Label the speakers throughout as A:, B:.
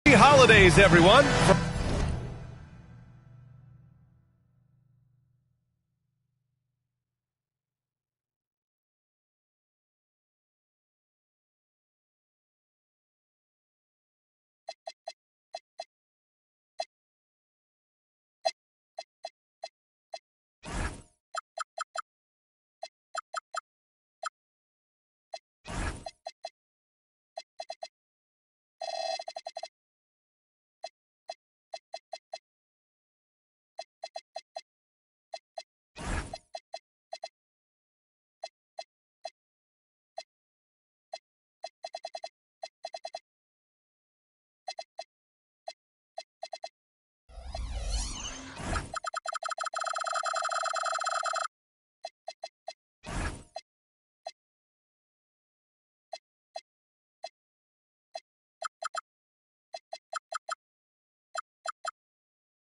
A: Happy holidays, everyone.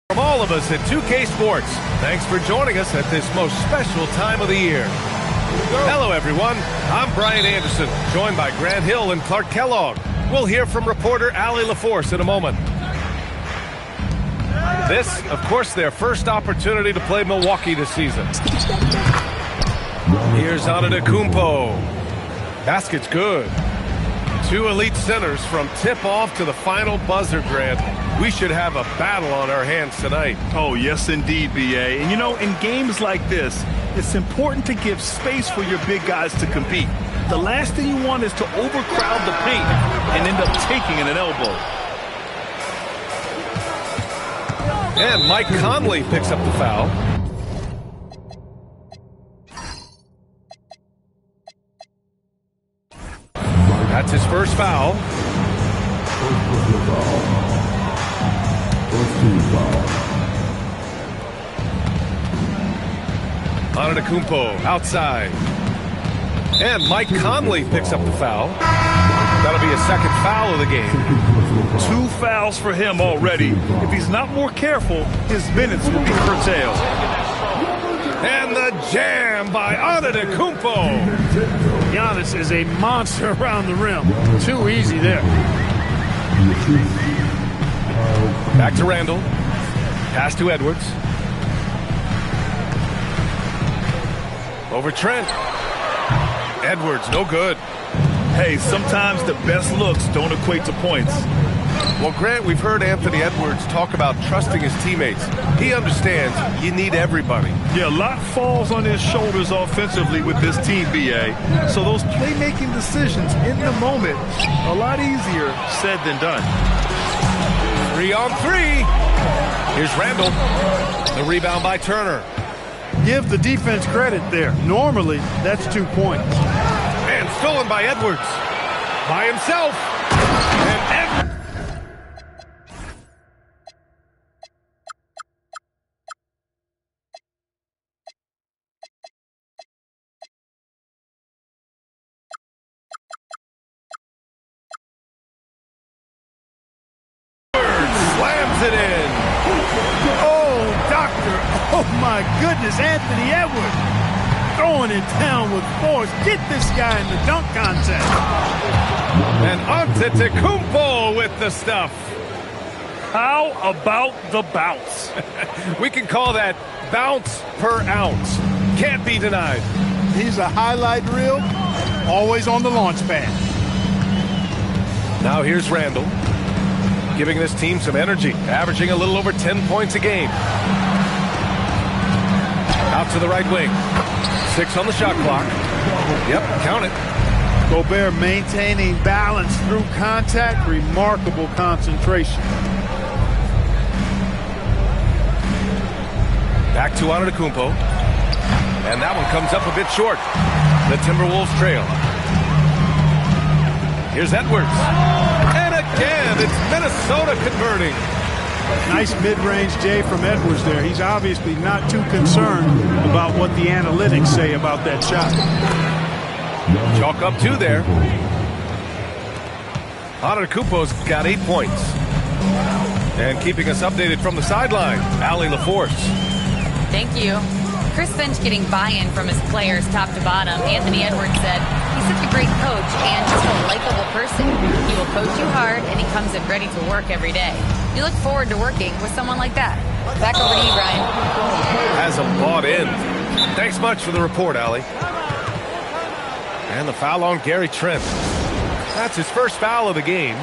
A: From all of us at 2K Sports, thanks for joining us at this most special time of the year. Hello, everyone. I'm Brian Anderson, joined by Grant Hill and Clark Kellogg. We'll hear from reporter Allie LaForce in a moment. This, of course, their first opportunity to play Milwaukee this season. Here's Antetokounmpo. Basket's good. Two elite centers from tip-off to the final buzzer, Grant. We should have a battle on our hands tonight.
B: Oh, yes, indeed, B.A. And, you know, in games like this, it's important to give space for your big guys to compete. The last thing you want is to overcrowd the paint and end up taking an elbow.
A: And Mike Conley picks up the foul. That's his first foul. Antetokounmpo outside. And Mike Conley picks up the foul. That'll be his second foul of the game.
B: 2 fouls for him already. If he's not more careful, his minutes will be curtailed.
A: And the jam by Antetokounmpo.
C: Giannis is a monster around the rim. Too easy there.
A: Back to Randall. Pass to Edwards. Over Trent. Edwards, no good.
B: Hey, sometimes the best looks don't equate to points.
A: Well, Grant, we've heard Anthony Edwards talk about trusting his teammates. He understands you need everybody.
B: Yeah, a lot falls on his shoulders offensively with this team, B.A. So those playmaking decisions in the moment, a lot easier said than done.
A: 3 on 3. Here's Randall. The rebound by Turner.
C: Give the defense credit there. Normally, that's 2 points.
A: And stolen by Edwards. By himself. And Edwards. Slams it in.
C: Oh, doctor. Oh, my goodness. Anthony Edwards throwing it down with force. Get this guy in the dunk contest.
A: And Antetokounmpo with the stuff.
B: How about the bounce?
A: We can call that bounce per ounce. Can't be denied.
C: He's a highlight reel, always on the launch pad.
A: Now here's Randall, giving this team some energy, averaging a little over 10 points a game. Out to the right wing. 6 on the shot clock. Yep, count it.
C: Gobert maintaining balance through contact. Remarkable concentration.
A: Back to Antetokounmpo. And that one comes up a bit short. The Timberwolves trail. Here's Edwards. And again, it's Minnesota converting.
C: Nice mid-range J from Edwards there. He's obviously not too concerned about what the analytics say about that shot.
A: Chalk up 2 there. Antetokounmpo's got 8 points. And keeping us updated from the sideline, Allie LaForce.
D: Thank you. Chris Finch getting buy-in from his players top to bottom. Anthony Edwards said, he's such a great coach and just a likable person. He will coach you hard, and he comes in ready to work every day. You look forward to working with someone like that. Back over to you, Brian.
A: Has him bought in. Thanks much for the report, Allie. And the foul on Gary Trent. That's his first foul of the game.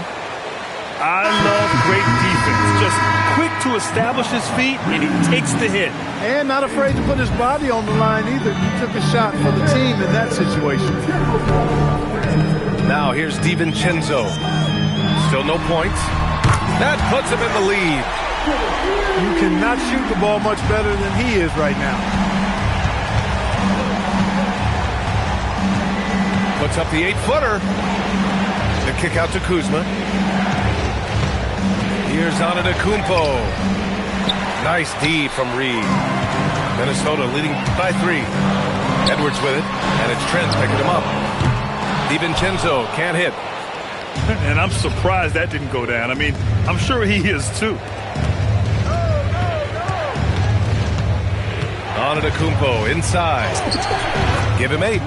B: I love great defense. Just quick to establish his feet, and he takes the hit.
C: And not afraid to put his body on the line either. He took a shot for the team in that situation.
A: Now here's DiVincenzo. Still no points. That puts him in the lead.
C: You cannot shoot the ball much better than he is right now.
A: Puts up the 8-footer. The kick out to Kuzma. Here's Antetokounmpo. Nice D from Reed. Minnesota leading by 3. Edwards with it, and it's Trent picking him up. DiVincenzo can't hit.
B: And I'm surprised that didn't go down. I mean, I'm sure he is too.
A: Antetokounmpo inside. Give him 8.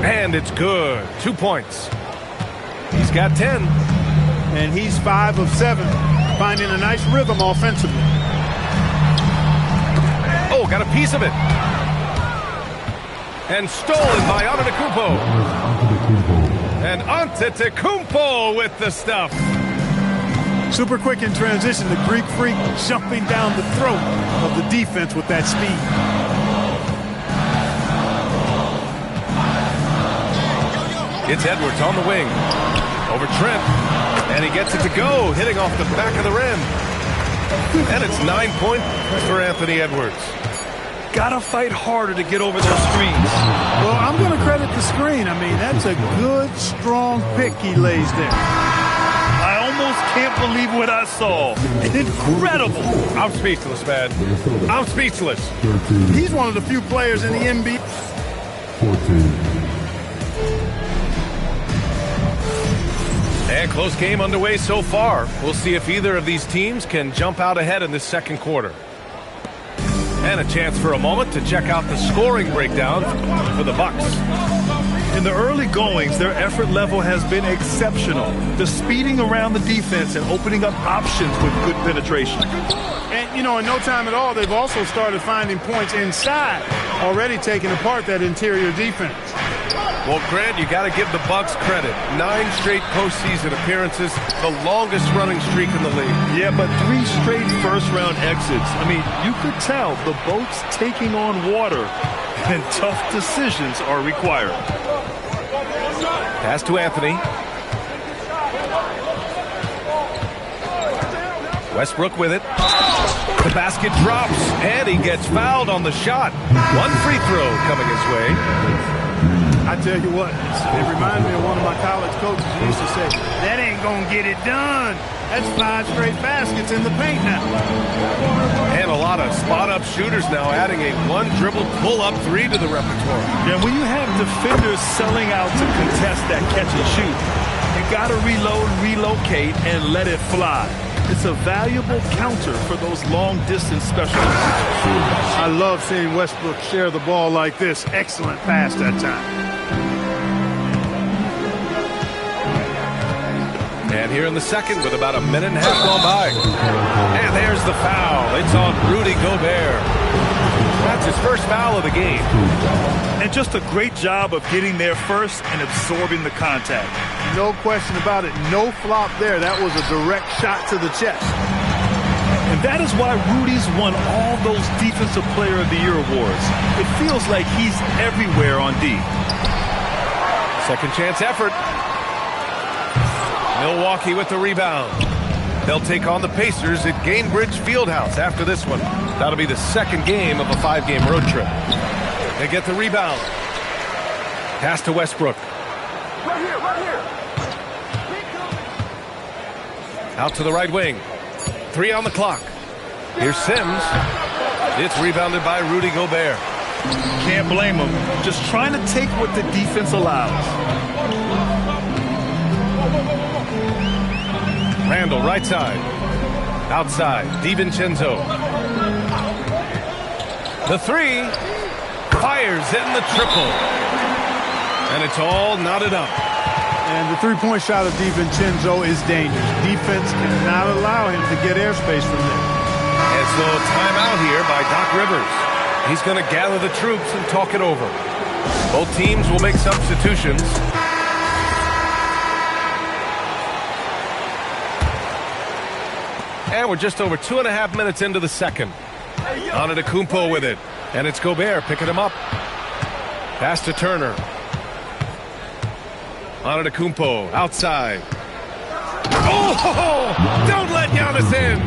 A: And it's good. 2 points. He's got 10.
C: And he's 5 of 7, finding a nice rhythm offensively.
A: Oh, got a piece of it. And stolen by Antetokounmpo. And Antetokounmpo with the stuff.
C: Super quick in transition. The Greek freak jumping down the throat of the defense with that speed.
A: It's Edwards on the wing. Over Trent. And he gets it to go, hitting off the back of the rim. And it's 9 points for Anthony Edwards.
B: Gotta fight harder to get over those screens.
C: Well, I'm going to credit the screen. I mean, that's a good, strong pick he lays there.
B: I almost can't believe what I saw. Incredible.
A: I'm speechless, man. I'm speechless.
C: He's one of the few players in the NBA.
E: 14.
A: And close game underway so far. We'll see if either of these teams can jump out ahead in this second quarter. And a chance for a moment to check out the scoring breakdown for the Bucks.
B: In the early goings, their effort level has been exceptional. The speeding around the defense and opening up options with good penetration.
C: And, you know, in no time at all, they've also started finding points inside, already taking apart that interior defense.
A: Well, Grant, you got to give the Bucks credit. 9 straight postseason appearances, the longest running streak in the league.
B: Yeah, but 3 straight first-round exits. I mean, you could tell the boat's taking on water, and tough decisions are required.
A: Pass to Anthony. Westbrook with it. The basket drops, and he gets fouled on the shot. 1 free throw coming his way.
C: I tell you what, it reminds me of one of my college coaches who used to say, that ain't going to get it done. That's 5 straight baskets in the paint now.
A: And a lot of spot-up shooters now, adding a 1-dribble pull-up 3 to the repertoire.
B: And when you have defenders selling out to contest that catch and shoot, you got to reload, relocate, and let it fly. It's a valuable counter for those long-distance specialists.
C: I love seeing Westbrook share the ball like this. Excellent pass that time.
A: And here in the second with about a minute and a half gone by. And there's the foul. It's on Rudy Gobert. That's his first foul of the game.
B: And just a great job of getting there first and absorbing the contact.
C: No question about it. No flop there. That was a direct shot to the chest.
B: And that is why Rudy's won all those Defensive Player of the Year awards. It feels like he's everywhere on D.
A: Second chance effort. Milwaukee with the rebound. They'll take on the Pacers at Gainbridge Fieldhouse after this one. That'll be the second game of a 5-game road trip. They get the rebound. Pass to Westbrook.
C: Right here.
A: Out to the right wing. 3 on the clock. Here's Sims. It's rebounded by Rudy Gobert.
B: Can't blame him. Just trying to take what the defense allows.
A: Randall, right side. Outside, DiVincenzo. The 3. Fires in the triple. And it's all knotted up.
C: And the three-point shot of DiVincenzo is dangerous. Defense cannot allow him to get airspace from there.
A: And so timeout here by Doc Rivers. He's going to gather the troops and talk it over. Both teams will make substitutions. And we're just over 2.5 minutes into the second. Antetokounmpo with it. And it's Gobert picking him up. Pass to Turner. Antetokounmpo outside. Oh! Don't let Giannis in!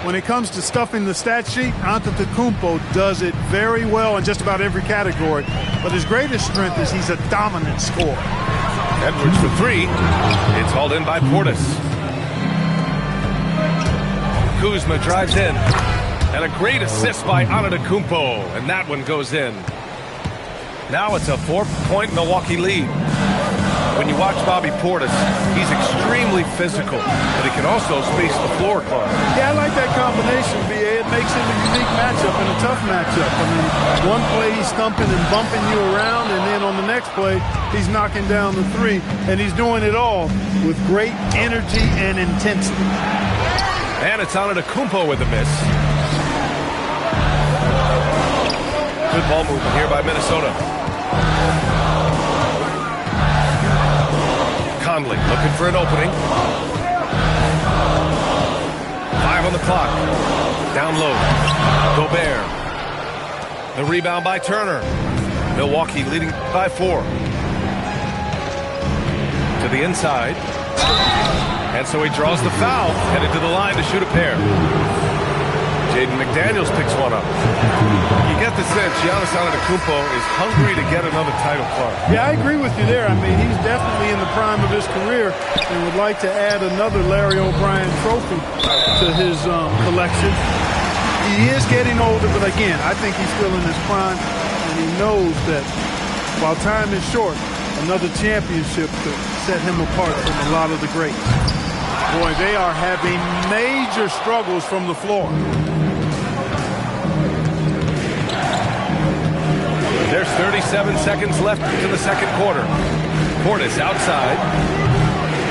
C: When it comes to stuffing the stat sheet, Antetokounmpo does it very well in just about every category. But his greatest strength is he's a dominant scorer.
A: Edwards for three. It's hauled in by Portis. Kuzma drives in. And a great assist by Antetokounmpo. And that one goes in. Now it's a 4-point Milwaukee lead. When you watch Bobby Portis, he's extremely physical, but he can also space the floor, Clark.
C: Yeah, I like that combination, B.A. It makes him a unique matchup and a tough matchup. I mean, one play he's stumping and bumping you around, and then on the next play, he's knocking down the three, and he's doing it all with great energy and intensity.
A: And it's Antetokounmpo with the miss. Good ball movement here by Minnesota. Conley looking for an opening. 5 on the clock. Down low. Gobert. The rebound by Turner. Milwaukee leading by 4. To the inside. And so he draws the foul. Headed to the line to shoot a pair. Jaden McDaniels picks one up. You get the sense Giannis Antetokounmpo is hungry to get another title, Clark.
C: Yeah, I agree with you there. I mean, he's definitely in the prime of his career and would like to add another Larry O'Brien trophy to his collection. He is getting older, but again, I think he's still in his prime, and he knows that while time is short, another championship could set him apart from a lot of the greats. Boy, they are having major struggles from the floor.
A: There's 37 seconds left to the second quarter. Portis outside.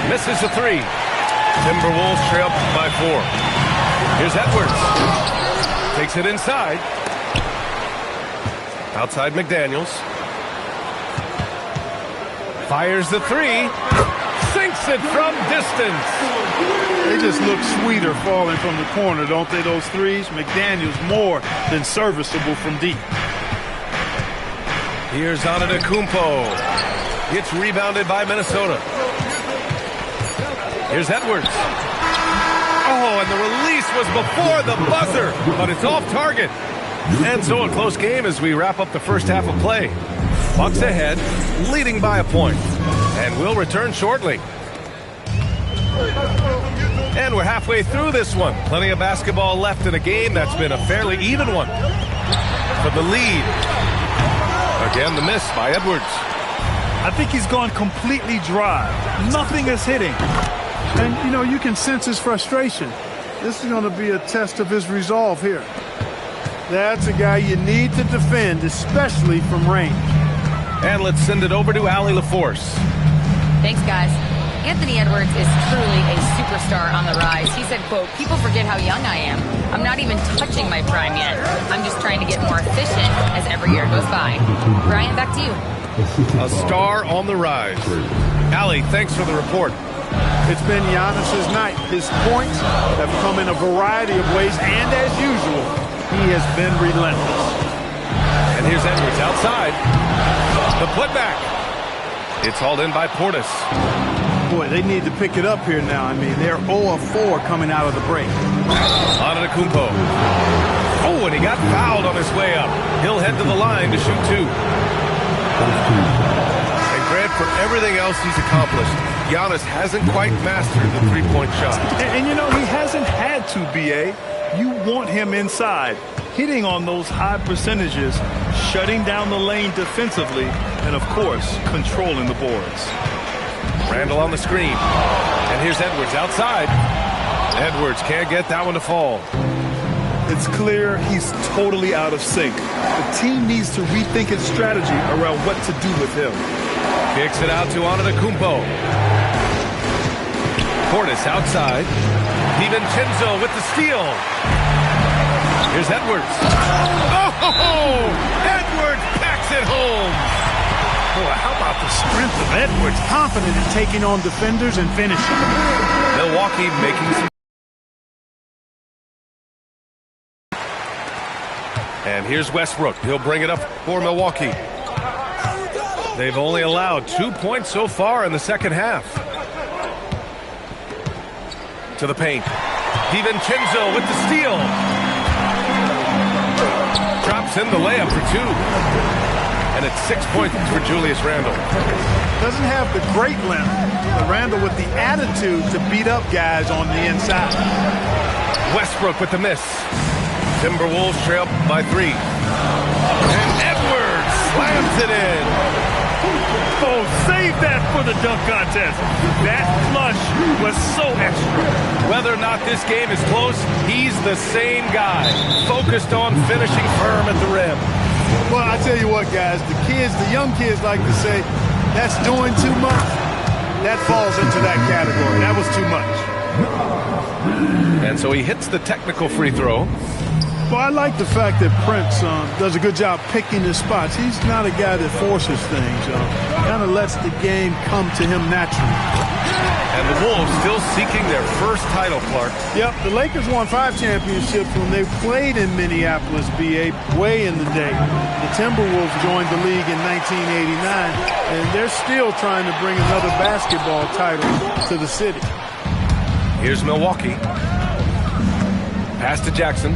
A: Misses the three. Timberwolves trail by 4. Here's Edwards. Takes it inside. Outside McDaniels. Fires the three. Sinks it from distance.
C: They just look sweeter falling from the corner, don't they, those threes? McDaniels more than serviceable from deep.
A: Here's Antetokounmpo. It's rebounded by Minnesota. Here's Edwards. Oh, and the release was before the buzzer, but it's off target. And so a close game as we wrap up the first half of play. Bucks ahead, leading by a point. And we'll return shortly. And we're halfway through this one. Plenty of basketball left in a game that's been a fairly even one. For the lead. Again, the miss by Edwards.
B: I think he's gone completely dry. Nothing is hitting.
C: And, you know, you can sense his frustration. This is going to be a test of his resolve here. That's a guy you need to defend, especially from range.
A: And let's send it over to Allie LaForce.
D: Thanks, guys. Anthony Edwards is truly a superstar on the rise. He said, quote, "People forget how young I am. I'm not even touching my prime yet. I'm just trying to get more efficient as every year goes by." Brian, back to you.
A: A star on the rise. Allie, thanks for the report.
C: It's been Giannis's night. His points have come in a variety of ways, and as usual, he has been relentless.
A: And here's Edwards outside. The putback. It's hauled in by Portis.
C: Boy, they need to pick it up here now. I mean, they're 0 of 4 coming out of the break.
A: Antetokounmpo. Oh, and he got fouled on his way up. He'll head to the line to shoot 2. And Grant, for everything else he's accomplished, Giannis hasn't quite mastered the three-point shot.
B: And you know, he hasn't had to, B.A. You want him inside, hitting on those high percentages, shutting down the lane defensively, and, of course, controlling the boards.
A: Randall on the screen. And here's Edwards outside. Edwards can't get that one to fall.
B: It's clear he's totally out of sync. The team needs to rethink its strategy around what to do with him.
A: Kicks it out to Antetokounmpo. Portis outside. DiVincenzo with the steal. Here's Edwards. Oh! Edwards packs it home.
C: Boy, how about the strength of Edwards? Confident in taking on defenders and finishing.
A: Milwaukee making some. And here's Westbrook. He'll bring it up for Milwaukee. They've only allowed 2 points so far in the second half. To the paint. DiVincenzo with the steal. Drops in the layup for 2. And it's 6 points for Julius Randle.
C: Doesn't have the great length, but Randle with the attitude to beat up guys on the inside.
A: Westbrook with the miss. Timberwolves trail by 3. And Edwards slams it in.
B: Oh, save that for the dunk contest. That flush was so extra.
A: Whether or not this game is close, he's the same guy, focused on finishing firm at the rim.
C: Well, I tell you what, guys, the young kids like to say, that's doing too much. That falls into that category. That was too much.
A: And so he hits the technical free throw.
C: Well, I like the fact that Prince does a good job picking his spots. He's not a guy that forces things. Kind of lets the game come to him naturally.
A: And the Wolves still seeking their first title, Clark.
C: Yep, the Lakers won 5 championships when they played in Minneapolis, BA, way in the day. The Timberwolves joined the league in 1989, and they're still trying to bring another basketball title to the city.
A: Here's Milwaukee. Pass to Jackson.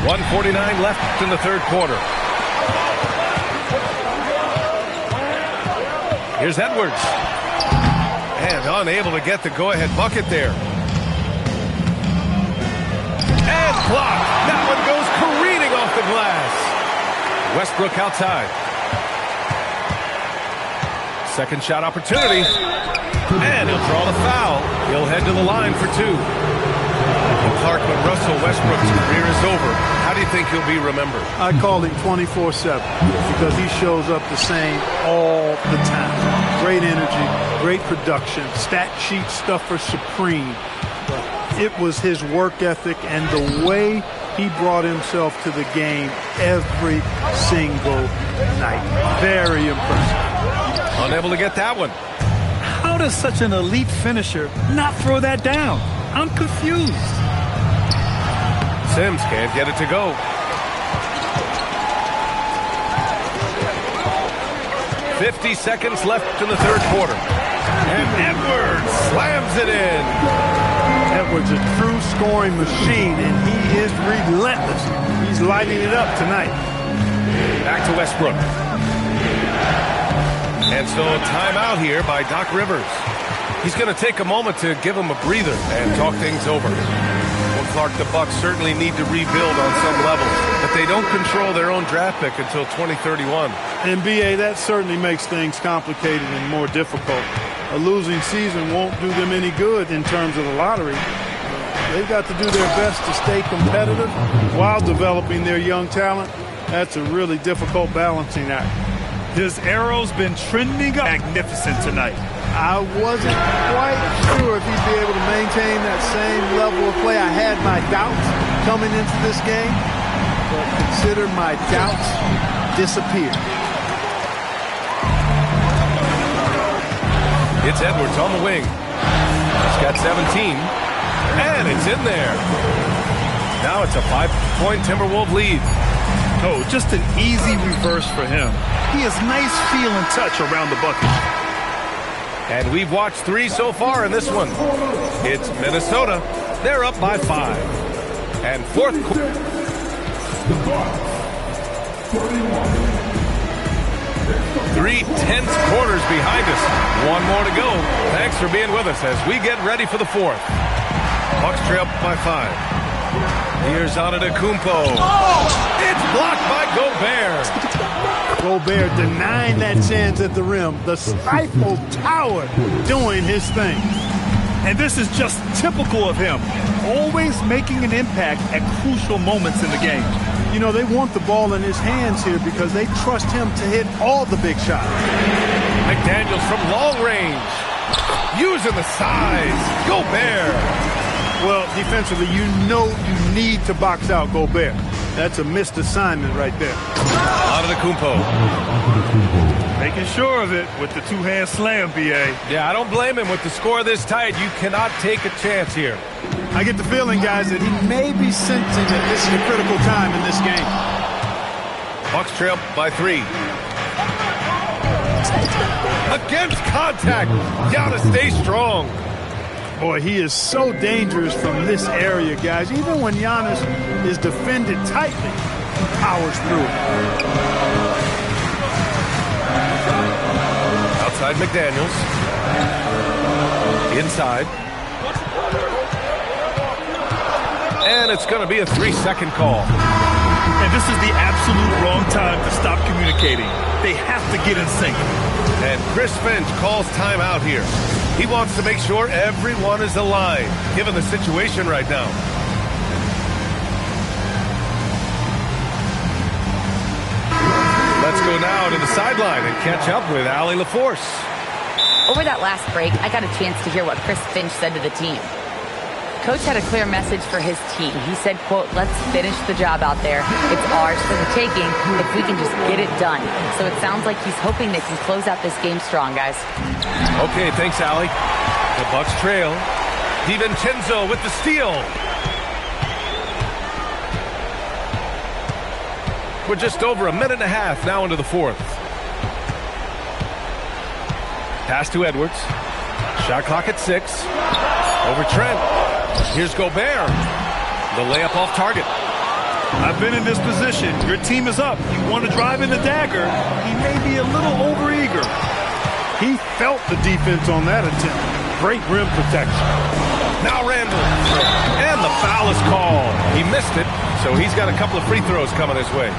A: 1:49 left in the third quarter. Here's Edwards. And unable to get the go-ahead bucket there. And blocked. That one goes careening off the glass. Westbrook outside. Second shot opportunity. And he'll draw the foul. He'll head to the line for 2. Clark, when Russell Westbrook's career is over, how do you think he'll be remembered?
C: I call him 24/7 because he shows up the same all the time. Great energy, great production, stat sheet stuffer supreme. It was his work ethic and the way he brought himself to the game every single night. Very impressive.
A: Unable to get that one.
B: How does such an elite finisher not throw that down? I'm confused.
A: Sims can't get it to go. "50 seconds left in the third quarter. And Edwards slams it in.
C: Edwards, a true scoring machine, and he is relentless. He's lighting it up tonight.
A: Back to Westbrook. And so timeout here by Doc Rivers. He's going to take a moment to give him a breather and talk things over. Well, Clark, the Bucks certainly need to rebuild on some levels, but they don't control their own draft pick until 2031.
C: And, BA, that certainly makes things complicated and more difficult. A losing season won't do them any good in terms of the lottery. They've got to do their best to stay competitive while developing their young talent. That's a really difficult balancing act.
B: His arrow's been trending up magnificent tonight.
C: I wasn't quite sure if he'd be able to maintain that same level of play. I had my doubts coming into this game, but consider my doubts disappeared.
A: It's Edwards on the wing. He's got 17, and it's in there. Now it's a 5-point Timberwolves lead.
B: Oh, just an easy reverse for him. He has nice feel and touch around the bucket.
A: And we've watched 3 so far in this one. It's Minnesota. They're up by 5. And fourth quarter. 3 tense quarters behind us. 1 more to go. Thanks for being with us as we get ready for the fourth. Bucks trail by 5. Here's Antetokounmpo. It's blocked by Gobert.
C: Gobert denying that chance at the rim. The stifled tower doing his thing.
B: And this is just typical of him. Always making an impact at crucial moments in the game.
C: You know, they want the ball in his hands here because they trust him to hit all the big shots.
A: McDaniels from long range. Using the size. Gobert.
C: Well, defensively, you know you need to box out Gobert. That's a missed assignment right there.
A: Antetokounmpo.
B: Making sure of it with the two-hand slam, B.A.
A: Yeah, I don't blame him. With the score this tight, you cannot take a chance here.
C: I get the feeling, guys, that he may be sensing that this is a critical time in this game.
A: Bucks trail by 3. Against contact. Giannis stays strong.
C: Boy, he is so dangerous from this area, guys. Even when Giannis is defended tightly, he powers through it.
A: Outside McDaniels. Inside. And it's going to be a 3-second call.
B: And this is the absolute wrong time to stop communicating. They have to get in sync.
A: And Chris Finch calls timeout here. He wants to make sure everyone is aligned, given the situation right now. Let's go now to the sideline and catch up with Allie LaForce.
D: Over that last break, I got a chance to hear what Chris Finch said to the team. Coach had a clear message for his team. He said, quote, let's finish the job out there. It's ours for the taking if we can just get it done. So it sounds like he's hoping they can close out this game strong, guys.
A: Okay, thanks, Allie. The Bucks trail. DiVincenzo with the steal. We're just over a minute and a half now into the fourth. Pass to Edwards. Shot clock at 6. Over Trent. Here's Gobert. The layup off target.
B: I've been in this position. Your team is up. You want to drive in the dagger. He may be a little overeager.
C: He felt the defense on that attempt. Great rim protection.
A: Now Randall. And the foul is called. He missed it, so he's got a couple of free throws coming his way.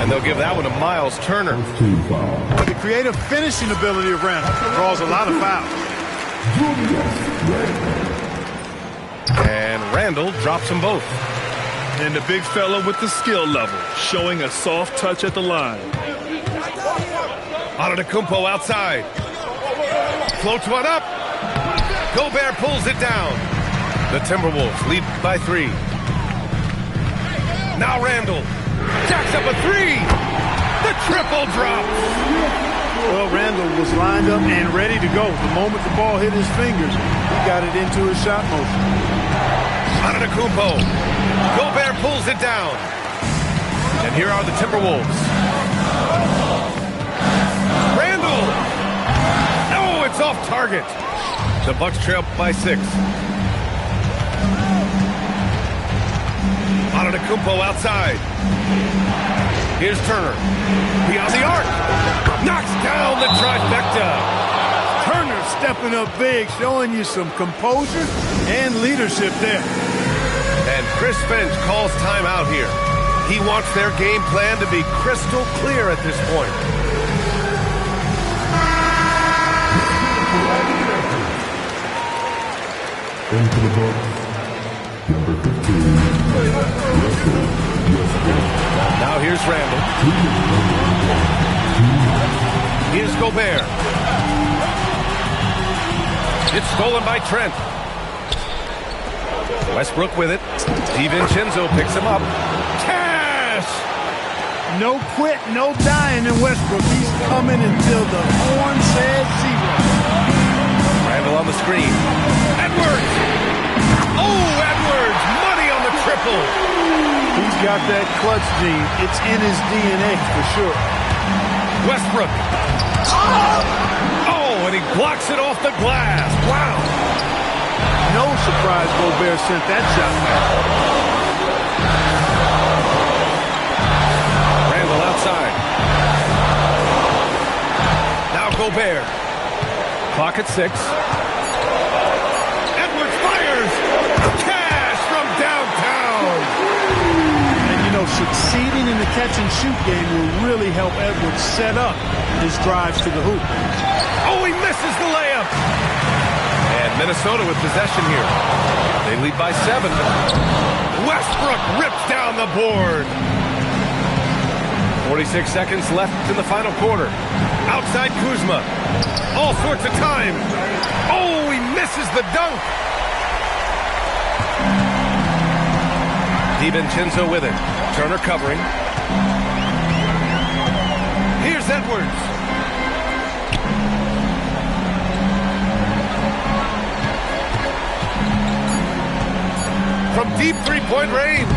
A: And they'll give that one to Miles Turner.
C: But the creative finishing ability of Randall draws a lot of fouls.
A: And Randall drops them both.
B: And the big fella with the skill level, showing a soft touch at the line.
A: Antetokounmpo outside. Floats one up. Gobert pulls it down. The Timberwolves lead by 3. Now Randall jacks up a 3. The triple drop.
C: Well, Randall was lined up and ready to go. The moment the ball hit his fingers, he got it into his shot motion.
A: Antetokounmpo. Gobert pulls it down. And here are the Timberwolves. Randall. No, it's off target. The Bucks trail by 6. Antetokounmpo outside. Here's Turner. Beyond the arc. Knocks down the trifecta.
C: Turner stepping up big, showing you some composure and leadership there.
A: And Chris Finch calls timeout here. He wants their game plan to be crystal clear at this point.
E: Into the Bucks, number 15,
A: Now here's Randall. Here's Gobert. It's stolen by Trent. Westbrook with it. DiVincenzo picks him up. Cash!
C: No quit, no dying in Westbrook. He's coming until the horn says 0.
A: Randall on the screen. Edwards! Oh, Edwards! Money on the triple!
C: He's got that clutch gene. It's in his DNA for sure.
A: Westbrook. Oh, and he blocks it off the glass. Wow.
C: No surprise Gobert sent that shot back.
A: Randall outside. Now Gobert. Clock at 6. Edwards fires. Cash from downtown.
C: And, you know, succeeding in the catch-and-shoot game will really help Edwards set up his drives to the hoop.
A: Oh, he misses the layup. And Minnesota with possession here. They lead by 7. Westbrook rips down the board. 46 seconds left in the final quarter. Outside Kuzma. All sorts of time. Oh, he misses the dunk. DiVincenzo with it. Turner covering. Here's Edwards. From deep three-point range.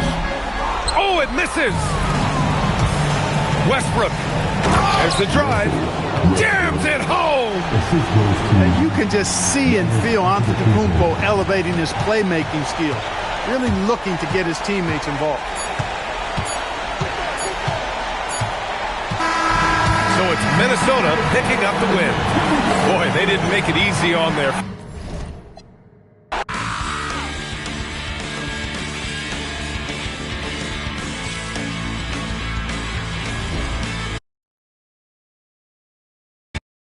A: Oh, it misses. Westbrook. There's the drive. Jams it home.
C: And you can just see and feel Antetokounmpo elevating his playmaking skills. Really looking to get his teammates involved.
A: So it's Minnesota picking up the win. Boy, they didn't make it easy on their...